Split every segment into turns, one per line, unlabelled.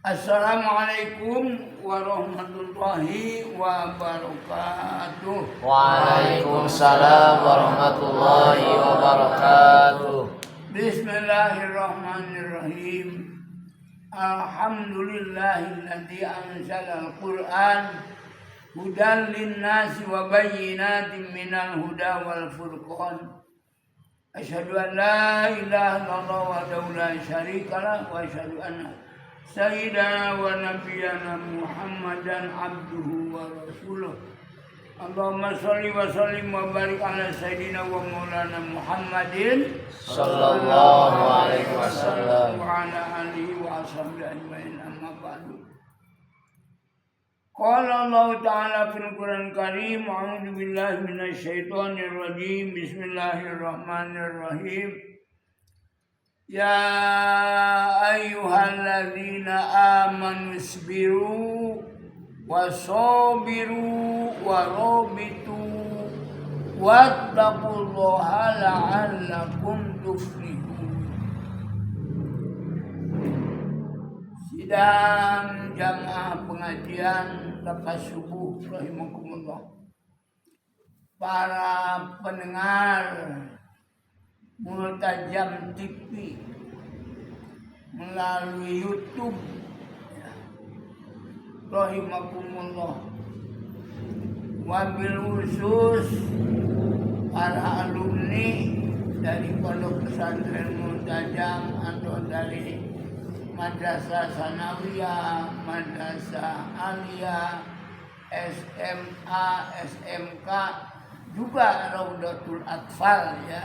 Assalamualaikum warahmatullahi wabarakatuh.
Waalaikumsalam warahmatullahi wabarakatuh.
Bismillahirrahmanirrahim. Alhamdulillahilladzi anzalal Qur'an hudan linnasi wa bayyinatin minal huda wal furqan. Asyhadu an la ilaha illallah wahdahu la syarika lah wa asyhadu anna Sayyidina wa nabiyana Muhammadan abduhu wa rasuluh. Allahumma sholli wa sallim wa barik ala Sayyidina wa maulana Muhammadin
Sallallahu alaihi wasallam
wa ala alihi wa ashabihi ajmain, amma ba'du. Qala Allah Ta'ala fil Qur'an Karim, a'udzu billahi minasy syaithanir rajim. Bismillahirrahmanirrahim. Ya ayyuhalladzina amanu isbiru wasabiru warabitu wattaqullaha la'allakum tuflihun. Sidang jamaah pengajian lepas subuh rahimakumullah. Para pendengar Multajam TV melalui YouTube, rahimakumullah. Wabil khusus para alumni dari Pondok Pesantren Multajam atau dari Madrasah Sanawiyah, Madrasah Aliyah, SMA, SMK, juga Raudatul Atfal ya.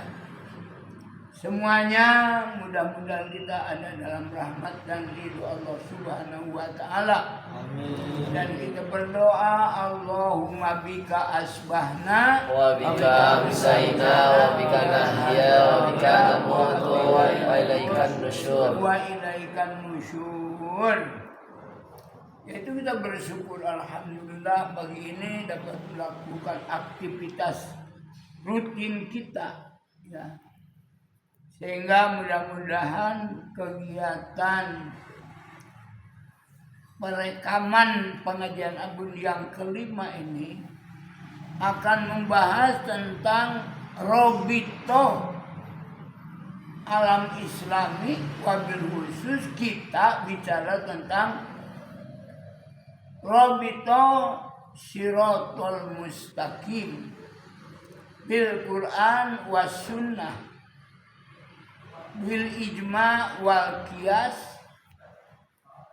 Semuanya mudah-mudahan kita ada dalam rahmat dan ridho Allah Subhanahu wa Ta'ala.
Amin.
Dan kita berdoa, Allahumma bika asbahna
Wa bika amsayna wa bika nahya wa bika namutu wa ilaikan nusyur.
wa ilaikan nusyur. Yaitu kita bersyukur alhamdulillah pagi ini dapat melakukan aktivitas rutin kita ya. Sehingga mudah-mudahan kegiatan perekaman pengajian Abun yang kelima ini akan membahas tentang Robito alam Islami, wabil khusus kita bicara tentang Robito Siratul Mustaqim bil Quran was Sunnah bil ijma wal qiyas,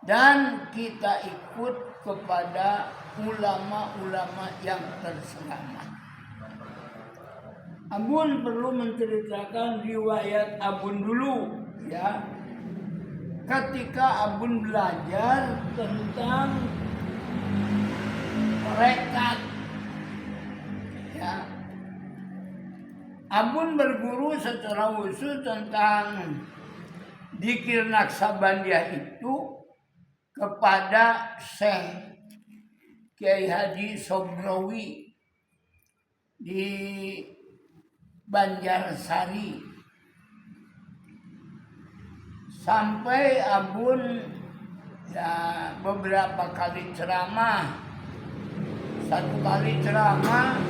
dan kita ikut kepada ulama-ulama yang terselamat. Abun perlu menceritakan riwayat Abun dulu ya. Ketika Abun belajar tentang rekat ya, Abun berguru secara khusus tentang dzikir Naksabandiah itu kepada Syekh Kiai Haji Sobrawi di Banjarsari. Sampai Abun ya beberapa kali ceramah. Satu kali ceramah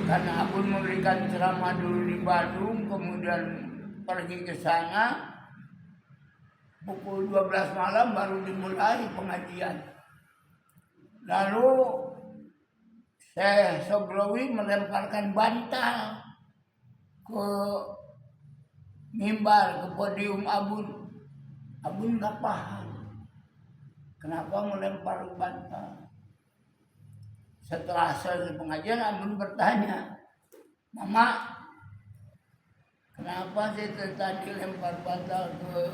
karena Abun memberikan ceramah dulu di Bandung, kemudian pergi ke sana. Pukul 12 malam baru dimulai pengajian. Lalu Syekh Sobrawi melemparkan bantal ke mimbar, ke podium Abun. Abun nggak paham kenapa melempar bantal. Setelah selesai pengajian, Abun bertanya, Mama, kenapa sih tadi lempar bantal ke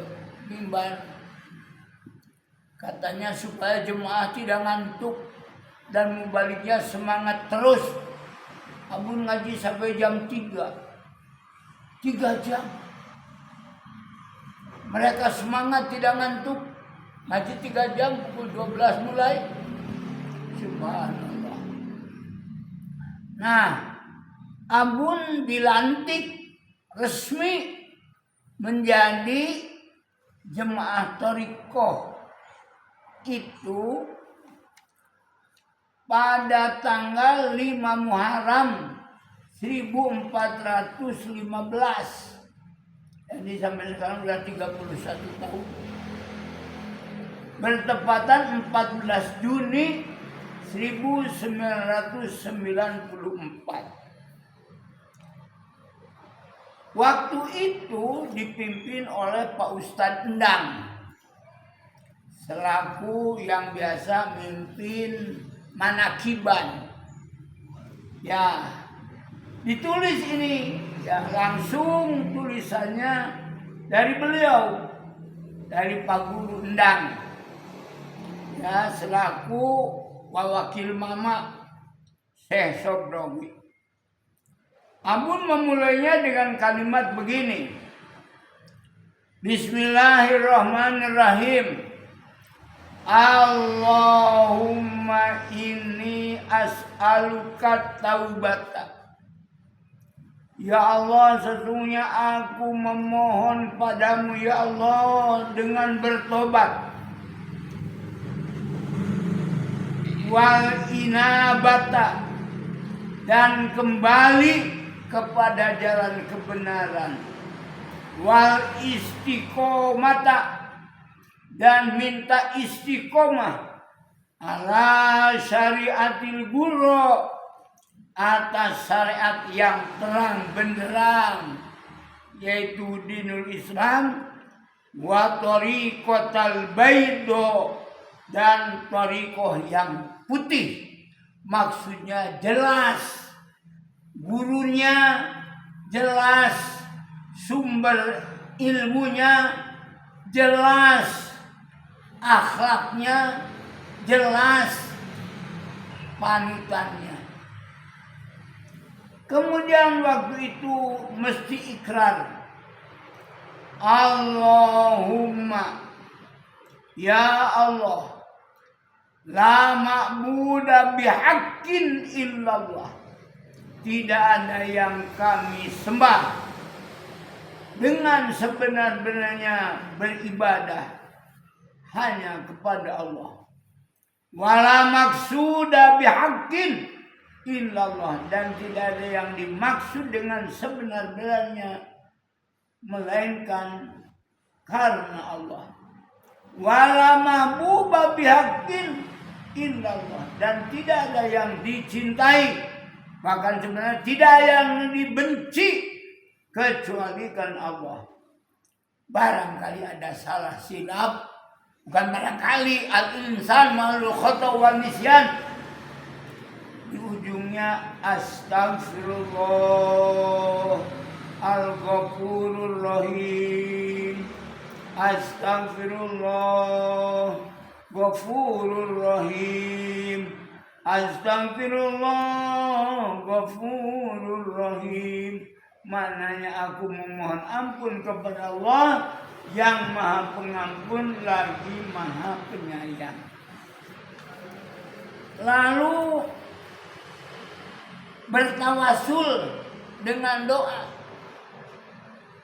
mimbar? Katanya supaya jemaah tidak ngantuk dan mubaliknya semangat terus. Abun ngaji sampai jam 3 jam. Mereka semangat tidak ngantuk. Ngaji 3 jam, pukul 12 mulai. Subhanallah. Nah, Abun dilantik resmi menjadi jemaah thariqah itu pada tanggal 5 Muharram 1415. Jadi sampai sekarang sudah 31 tahun. Bertepatan 14 Juni 1994. Waktu itu dipimpin oleh Pak Ustadz Endang selaku yang biasa mimpin manakiban. Ya, ditulis ini ya langsung tulisannya dari beliau, dari Pak Guru Endang. Ya, selaku wakil mama Syekh Sobrowi. Amun memulainya dengan kalimat begini. Bismillahirrahmanirrahim. Allahumma inni as'aluka taubata. Ya Allah, sesungguhnya aku memohon padamu ya Allah dengan bertobat. Wal inabata, dan kembali kepada jalan kebenaran. Wal istiqomata, dan minta istiqomah ala syariatil gurra, atas syariat yang terang benderang, yaitu dinul Islam, wa tariqatal baydo, dan tariqah yang putih. Maksudnya jelas, gurunya jelas, sumber ilmunya jelas, akhlaknya jelas, panutannya. Kemudian waktu itu mesti ikrar. Allahumma, ya Allah, la ma'buda bihaqqin illallah. Tidak ada yang kami sembah dengan sebenar-benarnya beribadah hanya kepada Allah. Wala maksuda bihaqqin illallah, dan tidak ada yang dimaksud dengan sebenar-benarnya melainkan karena Allah. Wala mahbuba bihaqqin illallah, dan tidak ada yang dicintai, bahkan sebenarnya tidak yang dibenci kecuali kan Allah. Barangkali ada salah silap, bukan barangkali, al-insan ma'al khata wa nisyan. Di ujungnya astagfirullah al-ghafurur rahim, astagfirullah ghafurur rahim, astagfirullah ghafurur rahim. Maknanya aku memohon ampun kepada Allah yang maha pengampun lagi maha penyayang. Lalu bertawasul dengan doa.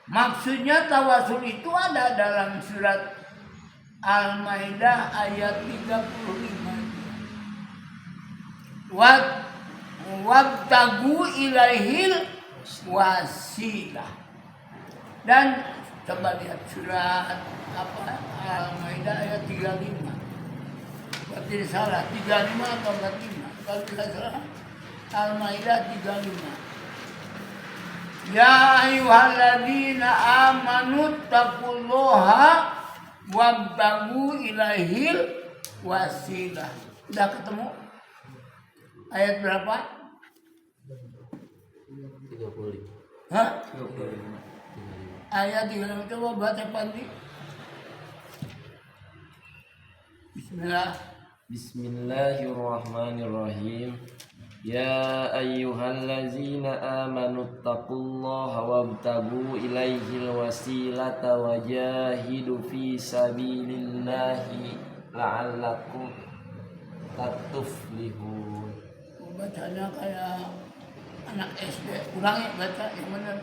Maksudnya tawasul itu ada dalam surat Al-Maidah ayat 35. Wabtagu ilaihil wasilah. Dan coba lihat surat Al-Maidah ayat 35. Berarti salah, 35 atau 45? Kalau tidak salah, Al-Maidah 35. Ya ayyuhalladzina amanu taqullaha wabtagu ilaihil wasilah. Udah ketemu? Ayat berapa?
30.
Hah?
35.
Ayat 35. Coba baca Pandi. Bismillah.
Bismillahirrahmanirrahim. Ya ayyuhallazina amanu taqullaha wabtagu ilaihil wasilata wajahidu fi sabilillahi la'allakum tatuflihun.
Bacanya kayak anak SD. Ulangi baca yang benar.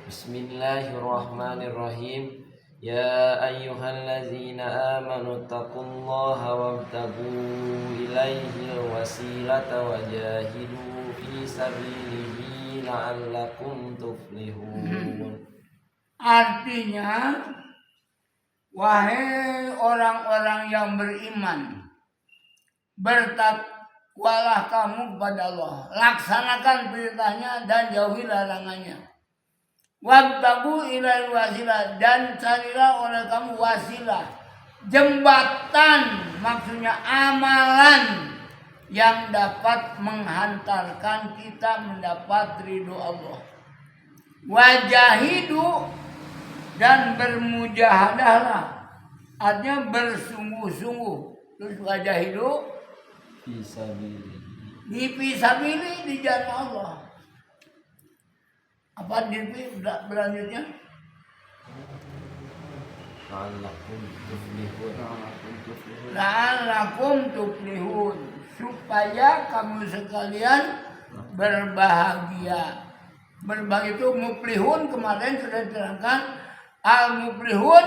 Bismillahirrahmanirrahim. يا أيها الذين آمنوا اتقوا الله وابتغوا إليه الوسيلة وجاهدوا في سبيله لعلكم تفلحون.
Artinya, wahai orang-orang yang beriman, bertakwalah kamu kepada Allah, laksanakan perintahnya dan jauhi larangannya. Wabtagu ilal wasilah, dan carilah oleh kamu wasilah, jembatan, maksudnya amalan yang dapat menghantarkan kita mendapat ridho Allah. Wajahidu, dan bermujahadahlah, artinya bersungguh-sungguh. Terus wajahidu fisabilillah, di jalan Allah. Apa dirpi berlanjutnya? La'allakum tuflihun, supaya kamu sekalian berbahagia. Berbahagia itu muflihun, kemarin sudah diterangkan. Al-muflihun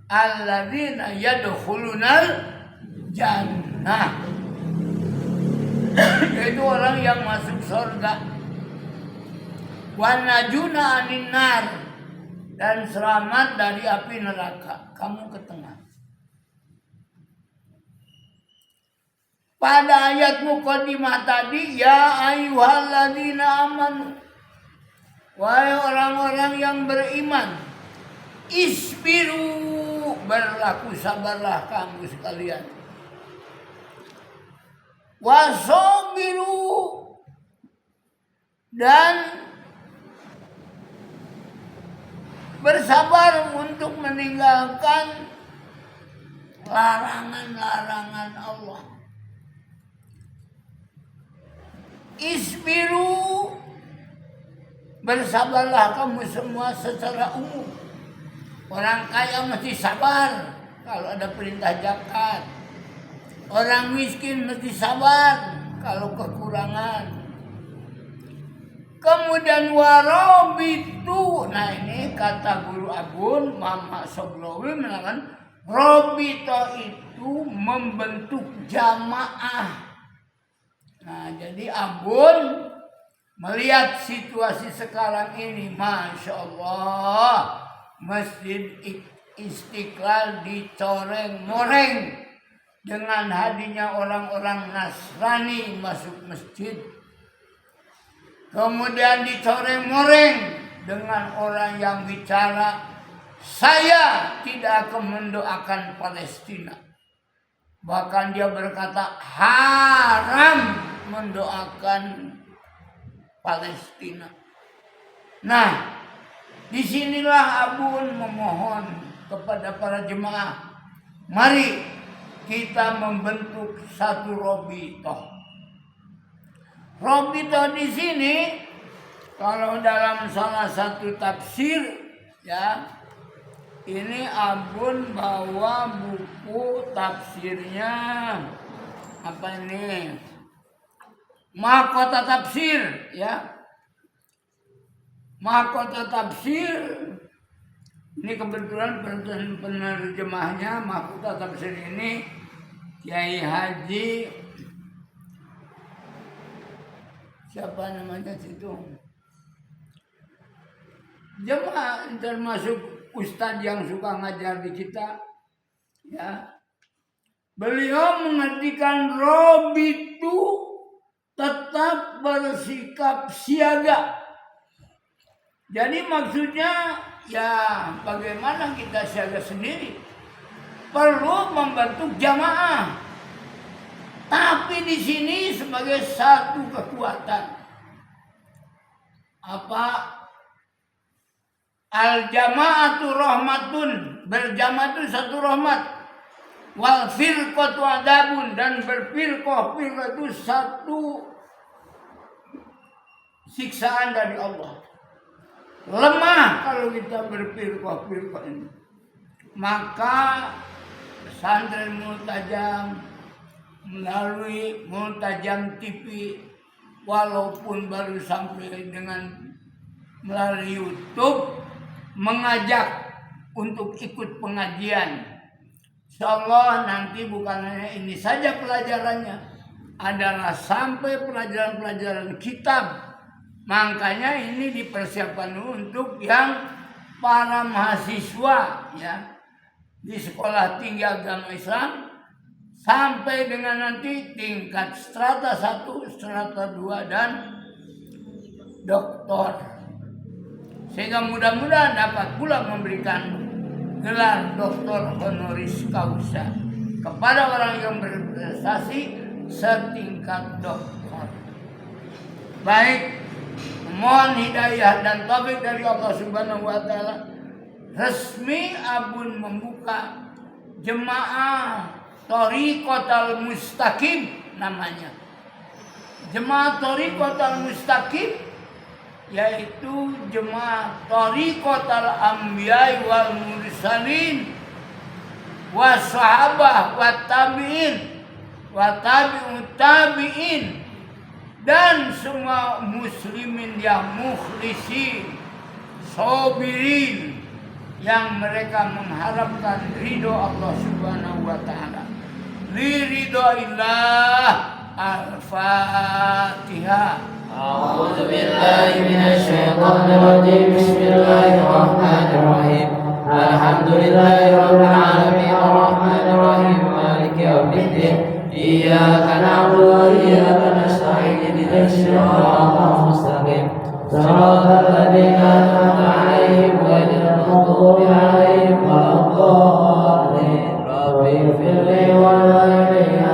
alladzina yadkhulunal jannah, yaitu orang yang masuk surga. Wa najuna anin nar, dan selamat dari api neraka. Kamu ke tengah. Pada ayat muqaddimah tadi, ya ayyuhalladzina amanu, wahai orang-orang yang beriman, isbiru, berlaku sabarlah kamu sekalian. Wasobiru, dan bersabar untuk meninggalkan larangan-larangan Allah. Isbiru, bersabarlah kamu semua secara umum. Orang kaya mesti sabar kalau ada perintah zakat. Orang miskin mesti sabar kalau kekurangan. Kemudian warobitu, nah ini kata guru Agun Mama Soblowi mengatakan robito itu membentuk jamaah. Nah jadi Agun melihat situasi sekarang ini, Masya Allah, Masjid Istiqlal dicoreng-moreng dengan hadirnya orang-orang Nasrani masuk masjid. Kemudian dicoreng-moreng dengan orang yang bicara, saya tidak akan mendoakan Palestina. Bahkan dia berkata haram mendoakan Palestina. Nah, disinilah Abun memohon kepada para jemaah, mari kita membentuk satu robitoh. Robitoh di sini, kalau dalam salah satu tafsir, ya, ini Abun bawa buku tafsirnya apa ini? Mahkota Tafsir, ya. Mahkota Tafsir. Ini kebetulan penerjemahnya Mahkota Tafsir ini Kiai Haji siapa namanya situ? Jemaah termasuk ustadz yang suka ngajar di kita, ya. Beliau mengartikan robitu tetap bersikap siaga. Jadi maksudnya ya bagaimana kita siaga sendiri, perlu membentuk jamaah. Tapi di sini sebagai satu kekuatan. Apa? Al-jama'atu rahmatun, berjamaah itu satu rahmat. Wal firqatu adabun, dan berfirqah itu satu siksaan dari Allah. Lemah kalau kita berfirqah ini. Maka pesantren Multajam melalui Multajam TV, walaupun baru sampai dengan melalui YouTube, mengajak untuk ikut pengajian. Insyaallah nanti bukan hanya ini saja pelajarannya, adalah sampai pelajaran-pelajaran kitab. Makanya ini dipersiapkan untuk yang para mahasiswa ya di sekolah tinggi agama Islam sampai dengan nanti tingkat strata 1, strata 2 dan doktor. Sehingga mudah-mudahan dapat pula memberikan gelar doktor honoris causa kepada orang yang berprestasi setingkat doktor. Baik, mohon hidayah dan taufik dari Allah Subhanahu wa taala. Resmi Abun membuka jemaah Thariqatul Mustaqim namanya. Jemaah Thariqatul Mustaqim yaitu jemaah Thariqatul Anbiya wal Mursalin wa sahabah wa tabi'in wa tabi'ut tabi'in dan semua muslimin yang mukhlisin, sabirin, yang mereka mengharapkan ridho Allah Subhanahu wa taala. Li ridhoillah. Al-Fatihah.
A'udzu billahi minasy syaithanir rajim. Bismillahirrahmanirrahim. Alhamdulillahi rabbil alamin arrahmanir rahim maliki yaumiddin. Iyyaka na'budu wa iyyaka nasta'in ihdinas siratal mustaqim. Shiratal ladzina an'amta 'alaihim ghairil maghdubi 'alaihim waladdallin. Rabbi ighfirli wa walidayya.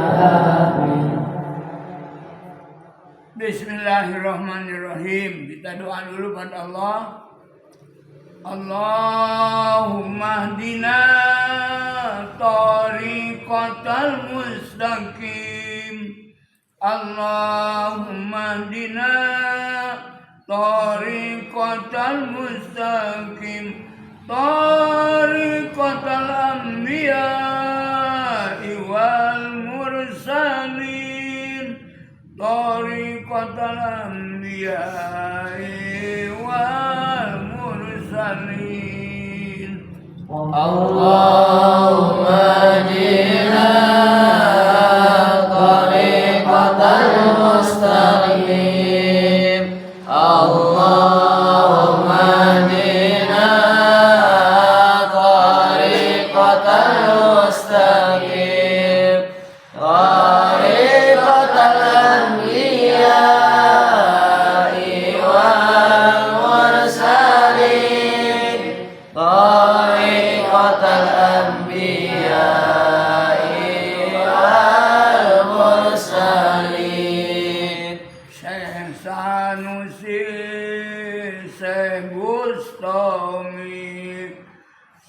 Amin.
Bismillahirrahmanirrahim. Kita doa dulu pada Allah. Allahumma hdina tariqatal mustaqim. Allahumma hdina tariqatal mustaqim. Tariqatal anbiya wal mursalin. Tariqatal anbiya wal mursalin.
Allahumma hdina tariqatal mustaqim. Allahumma hdina tariqatal mustaqim. Tariqatal anbiya wal mursalin. Tariqatal anbiya wal mursalin.
Syekh Sanusi, Syekh Bustami,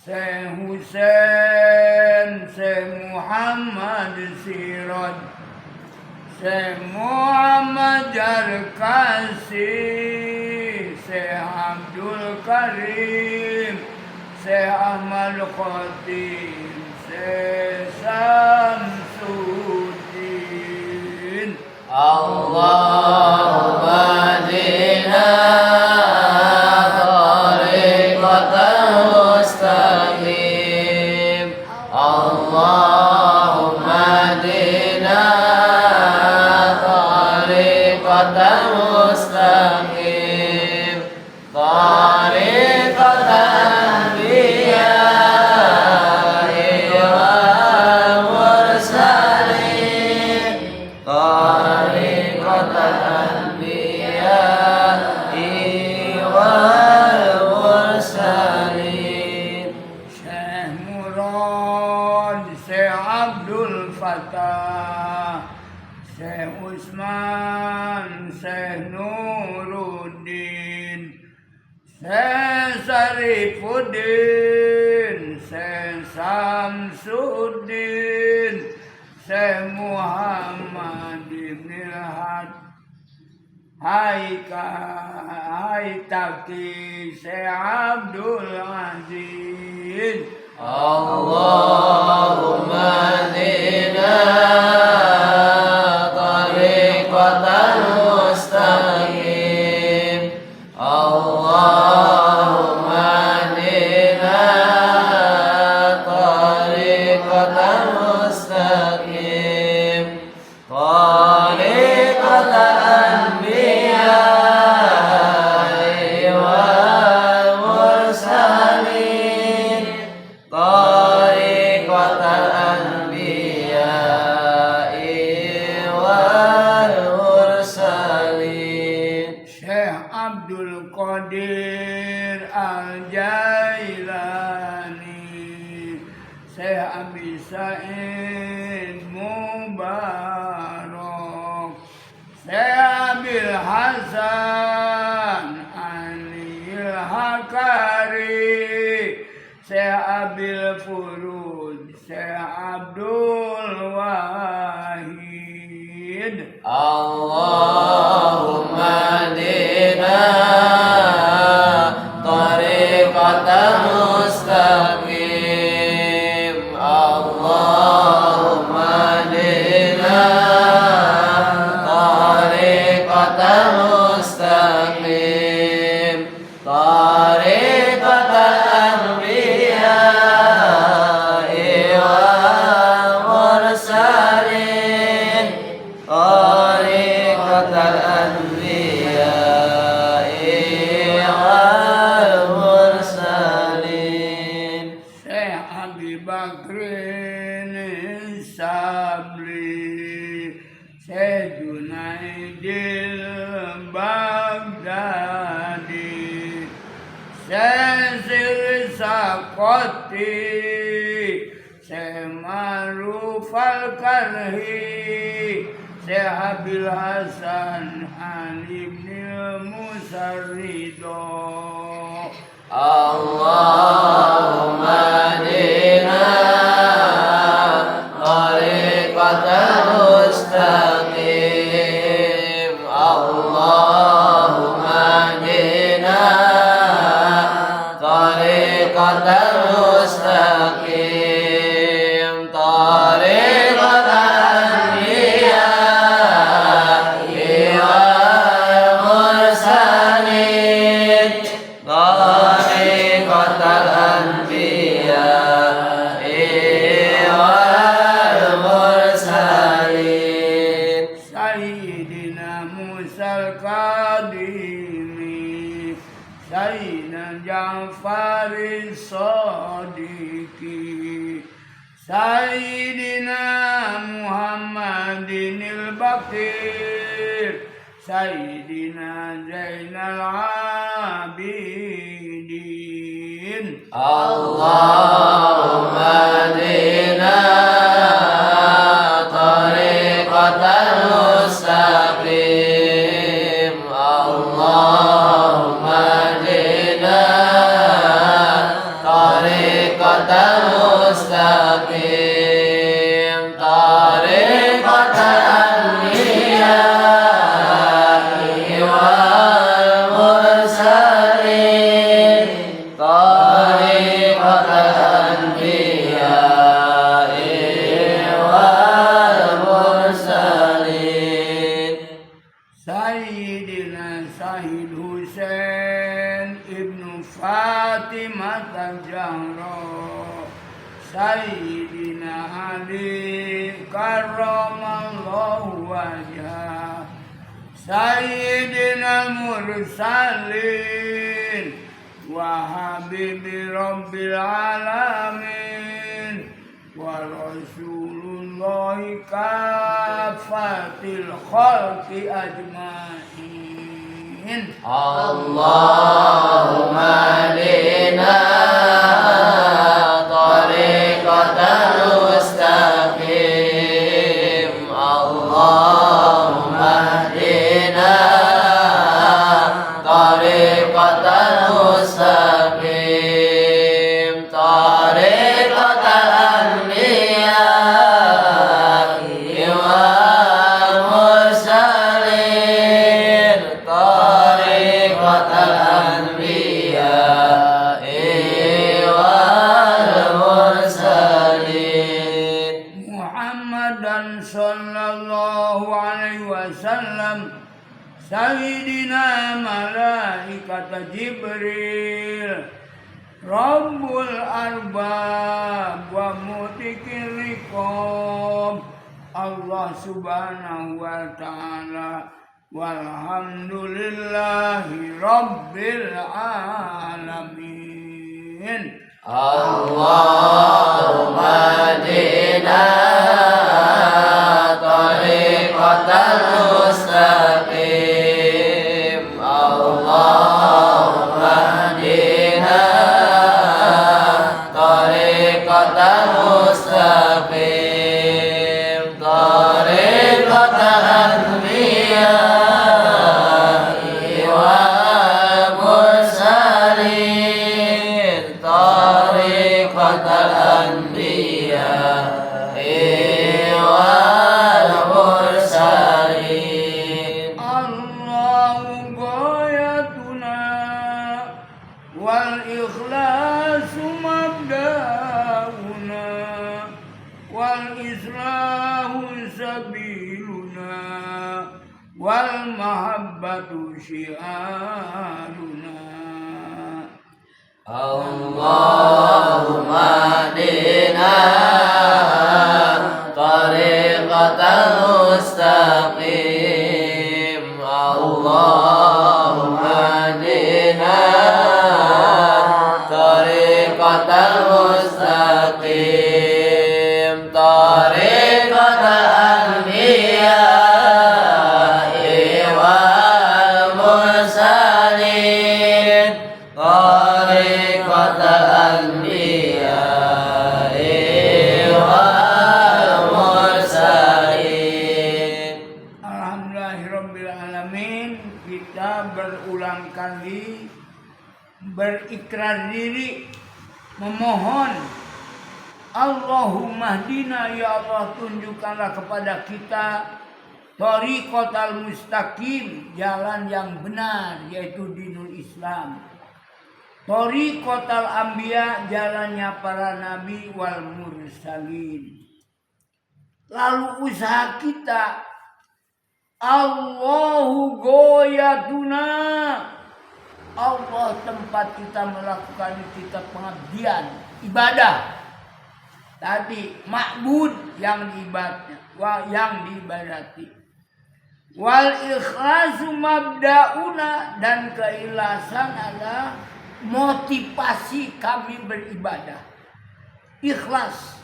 Syekh Husain, Syekh Muhammad Siraj, Syekh Muhammad Jarkasi, Syekh Abdul Karim, Syekh Ahmad Khatib, Syekh Samsuddin.
Allahumma hdina tariqatal mustaqim. Allahumma hdina tariqatal mustaqim. Tariqatal anbiya wal mursalin. Tariqatal anbiya wal mursalin.
Syekh Murad, Syekh Abdul Fattah, Syekh Usman, Syekh Nuruddin, Syekh Sarifuddin, Syekh Samsuddin, Syekh Muhammad bin Haitaki, Syekh Abdul Aziz.
Allahumma hdina tariqatal mustaqim. Allahumma hdina tariqatan mustaqim tariqatan anbiya wal mursalin tariqatan anbiya wal mursalin.
Syekh Abdul Qadir Al-Jailani, Syekh Abi Sa'id Mubarak, Syekh Abil Hasan Anil Hakari, Syekh Abil Furuj, Syekh Abdul Wahid.
Allahumma dina tariqatan mustaqim Allahumma dina tariqatan mustaqim tariqatan anbiya wal mursalin tariqatan anbiya wal mursalin.
Syekh Abi Bakrin Sabri, Syekh Junaidil Baghdadi, Syekh Sirsakoti, Syekh Maruf Al-Karhi, Syekh Abil Hasan An Ibnil Musarrido.
Allahumma dina tariqatan mustaqim Allahumma dina tariqatan mustaqim tariqatan anbiya wal mursalin tariqatan anbiya wal mursalin.
Sayyidina Musal Kadimi, Sayyidina Ja'fari Sadiqi, Sayyidina Muhammadinil Baqir, Sayyidina Zainal Abidin.
Allahumma dina tariqatan mustaqim Allahumma dina tariqatan mustaqim tariqatan anbiya wal mursalin tariqatan anbiya wal mursalin.
Sayyidina Sayyid Husain Ibnu Fatimah Al-Zahra, Sayyidina Ali Karramallahu wajhah, Sayyidina Mursalin wa Habibi Rabbil Alamin wa Rasulullahi kafatil khalqi ajma'in.
Allahumma dina tariqatan mustaqim Allahumma dina tariqatan mustaqim tariqatan anbiya wal mursalin tariqatan anbiya wal mursalin.
Muhammadan sallallahu alaihi wasallam, Sayyidina malaikat Jibril, Rabbul arbab wa mutikil riqab. Allah subhanahu wa ta'ala. Walhamdulillahi rabbil alamin.
Allahumma dina tariqatal mustaqim. Allahumma dina tariqatal mustaqim. Tariqatal anbiya wal mursalin. Tariqatal anbiya wal mursalin.
Allahu ghayatuna wal ikhlasu mabda'una wal islahu sabiluna wal mahabbatu syiaruna.
Allahumma dina tariqatal mustaqim. Allahumma dina tariqatal mustaqim. Tariqatal anbiya wal mursalin. Tariqatal anbiya wal mursalin.
Alhamdulillahirabbil alamin. Kita berulang kali berikrar diri memohon, Allahumma hdina, ya Allah tunjukkanlah kepada kita thariqatal mustaqim, jalan yang benar yaitu dinul Islam. Thariqatal anbiya, jalannya para nabi wal mursalin. Lalu usaha kita, Allahu ghayatuna, Allah tempat kita melakukan kita pengabdian, ibadah. Tadi ma'bud yang diibadati. Wal ikhlasu mabda'una, dan keikhlasan adalah motivasi kami beribadah. Ikhlas.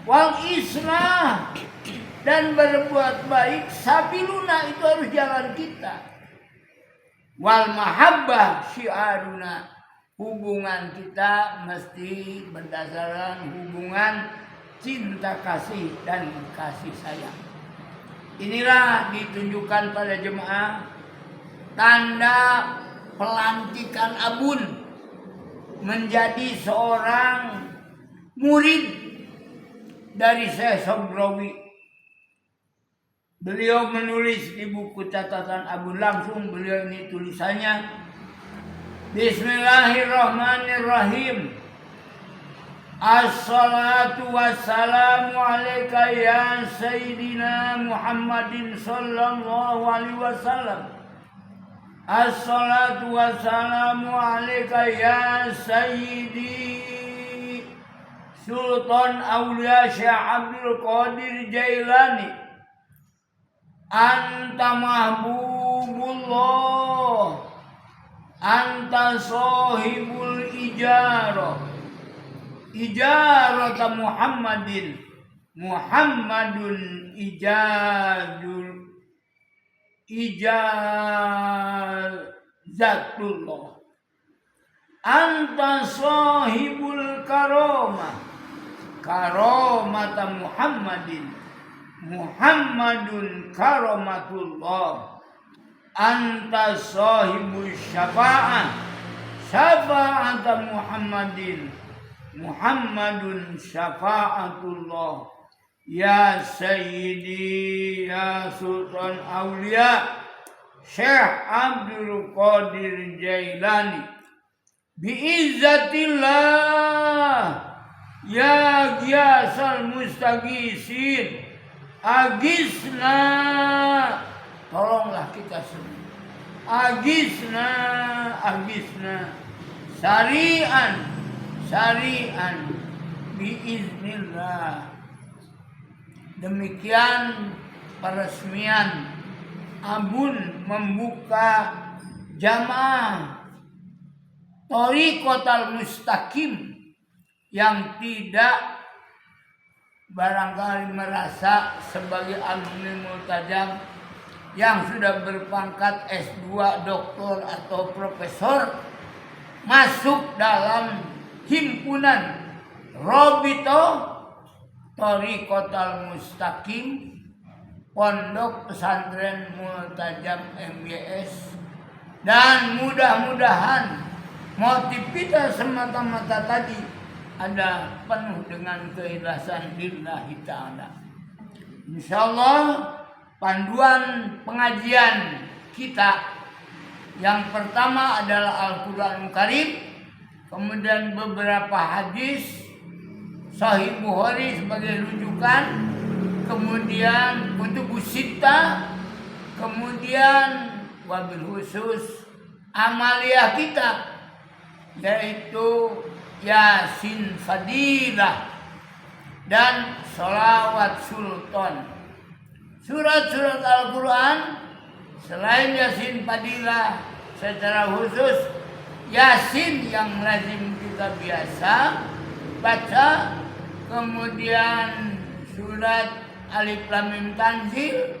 Wal islah, dan berbuat baik, sabiluna, itu harus jalan kita. Wal mahabbah syiaruna, hubungan kita mesti berdasarkan hubungan cinta kasih dan kasih sayang. Inilah ditunjukkan pada jemaah tanda pelantikan Abun menjadi seorang murid dari Syekh Sobrawi. Beliau menulis di buku catatan Abun, langsung beliau ini tulisannya, Bismillahirrahmanirrahim. Assalatu wassalamu alaika ya Sayyidina Muhammadin sallallahu alaihi wasallam. Assalatu wassalamu alaika ya Sayyidi Sultan Aulia Syekh Abdul Qadir Jailani. Anta mahbubullah, anta sahibul ijarah, ijarata Muhammadin, Muhammadun ijazatullah. Anta sahibul karomah, karomata Muhammadin, Muhammadun karomatullah. Anta sahibus syafa'ah, syafa'ata Muhammadin, Muhammadun syafa'atullah. Ya Sayyidi ya Sultan Aulia Syekh Abdul Qadir Jailani, biizzatillah ya Giyasal Mustagisin, agisna, tolonglah kita semua. Agisna, syari'an biiznillah. Demikian peresmian Abun membuka jamaah Thariqatul Mustaqim yang tidak barangkali merasa sebagai alumni multajam yang sudah berpangkat S2, doktor atau profesor masuk dalam himpunan Rabito Thariqatul Mustaqim Pondok Pesantren Multajam MYS, dan mudah-mudahan motif kita semata-mata tadi ada penuh dengan keikhlasan lillahi ta'ala. Insyaallah panduan pengajian kita yang pertama adalah Al-Qur'anul Karim, kemudian beberapa hadis Sahih Bukhari sebagai rujukan, kemudian Kutubus Sittah, kemudian wabil khusus amaliyah kita yaitu Yasin Fadilah dan Sholawat Sultan. Surat-surat Al-Quran selain Yasin Fadilah secara khusus Yasin yang lazim kita biasa baca, kemudian surat Alif Lam Mim Tanzil,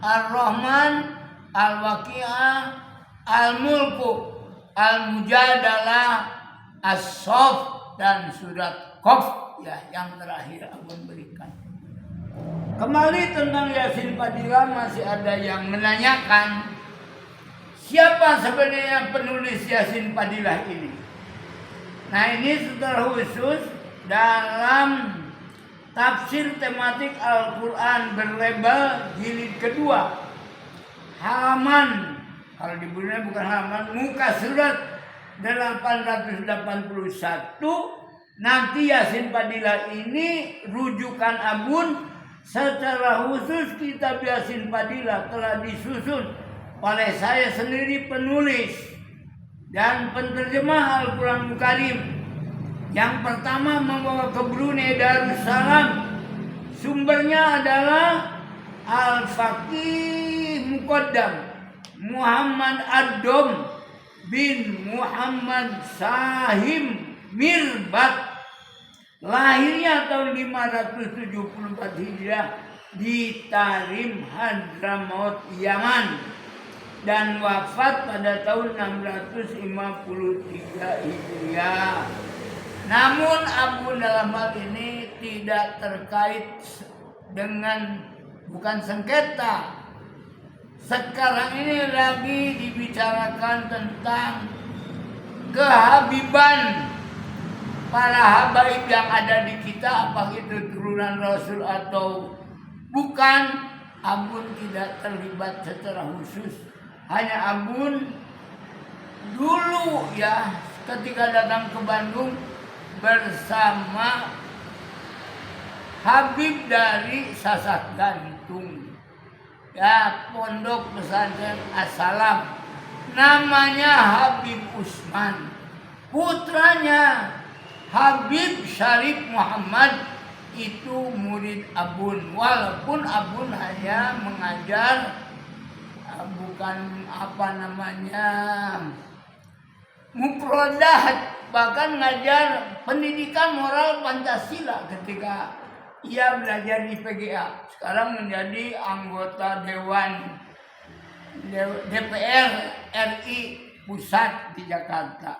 Ar-Rahman, Al-Waqi'ah, Al-Mulku, Al-Mujadalah, As-Saff, dan surat Qaf ya yang terakhir Abun berikan. Kembali tentang Yasin Fadilah, masih ada yang menanyakan siapa sebenarnya penulis Yasin Fadilah ini. Nah, ini secara khusus dalam tafsir tematik Al-Quran berlabel jilid kedua, halaman, kalau dibunyinya bukan halaman, muka surat 881. Nanti Yasin Fadilah ini rujukan Abun secara khusus kitab Yasin Fadilah telah disusun oleh saya sendiri penulis dan penterjemah Al-Quran Karim. Yang pertama membawa ke Brunei Darussalam. Sumbernya adalah Al-Faqih Muqaddam Muhammad Ad-Dom bin Muhammad Sahim Mirbat. Lahirnya tahun 574 Hijriah di Tarim, Hadramaut, Yaman, dan wafat pada tahun 653 Hijriah. Namun Abun dalam hal ini tidak terkait dengan, bukan sengketa. Sekarang ini lagi dibicarakan tentang kehabiban para habaib yang ada di kita, apakah itu turunan Rasul atau bukan. Abun tidak terlibat secara khusus. Hanya Abun dulu ya ketika datang ke Bandung bersama Habib dari Sasak Gantung ya, Pondok Pesantren As-Salam, namanya Habib Usman, putranya Habib Syarif Muhammad itu murid Abun, walaupun Abun hanya mengajar bukan mufradat, bahkan ngajar pendidikan moral Pancasila ketika ia belajar di PGA. Sekarang menjadi anggota Dewan DPR RI Pusat di Jakarta.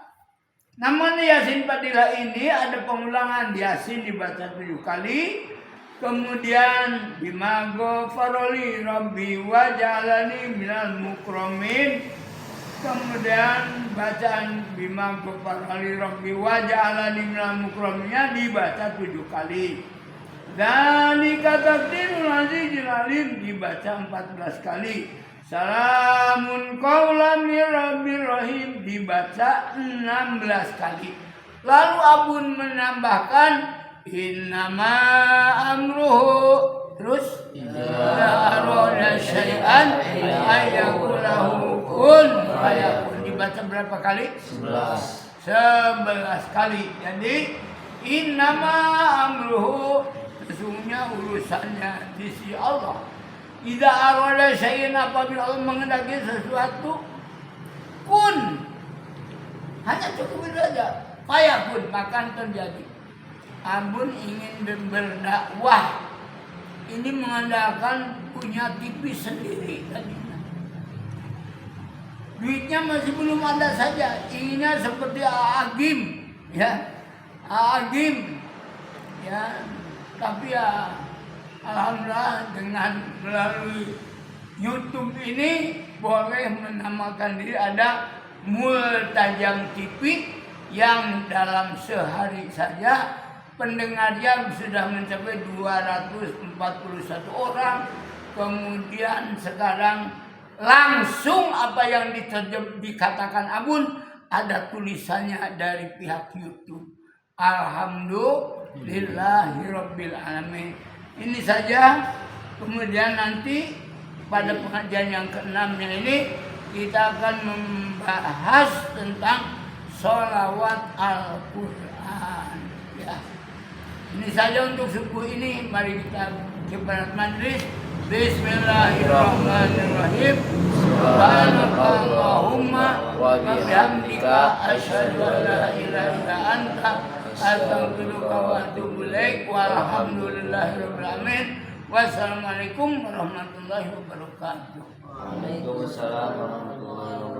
Namun Yasin Fadilah ini ada pengulangan. Yasin dibaca 7 kali. Kemudian Bimago Faroli Rabbi Wajalani Minal Mukromin. Kemudian bacaan Bimago Faroli Rabbi Wajalani Minal Mukrominnya dibaca 7 kali. Dan Takdirul Azizil Alim dibaca 14 kali. Salamun qaulam mir rabbir rahim dibaca 16 kali. Lalu Abun menambahkan innama amruhu, terus la arada syai'an ayaqulahu kun fayakun. Dibaca berapa kali? 11 11 kali. Jadi innama amruhu, sesungguhnya urusannya di sisi Allah. Idza arada syai'an, apabila Allah menghendaki sesuatu, kun, hanya cukup itu saja, fayakun, maka terjadi. Abun ingin berdakwah, ini mengandalkan punya TV sendiri tadinya. Duitnya masih belum ada saja, inginnya seperti Agim, ya, Agim, ya. Tapi ya, alhamdulillah dengan melalui YouTube ini boleh menamakan diri ada Multajam TV yang dalam sehari saja pendengarnya sudah mencapai 241 orang. Kemudian sekarang langsung apa yang dikatakan Abun ada tulisannya dari pihak YouTube. Alhamdulillahirabbil alamin. Ini saja. Kemudian nanti pada pengajian yang ke-6 ini kita akan membahas tentang sholawat Al-Quran. Ya. Ini saja untuk subuh ini. Mari kita kepada majlis. Bismillahirrahmanirrahim. Subhanakallahumma wa bihamdika asyhadu an la ilaha illa anta astaghfiruka wa atubu ilaik. Walhamdulillahirabbil alamin. Wassalamualaikum warahmatullahi wabarakatuh.
Waalaikumsalam warahmatullahi wabarakatuh.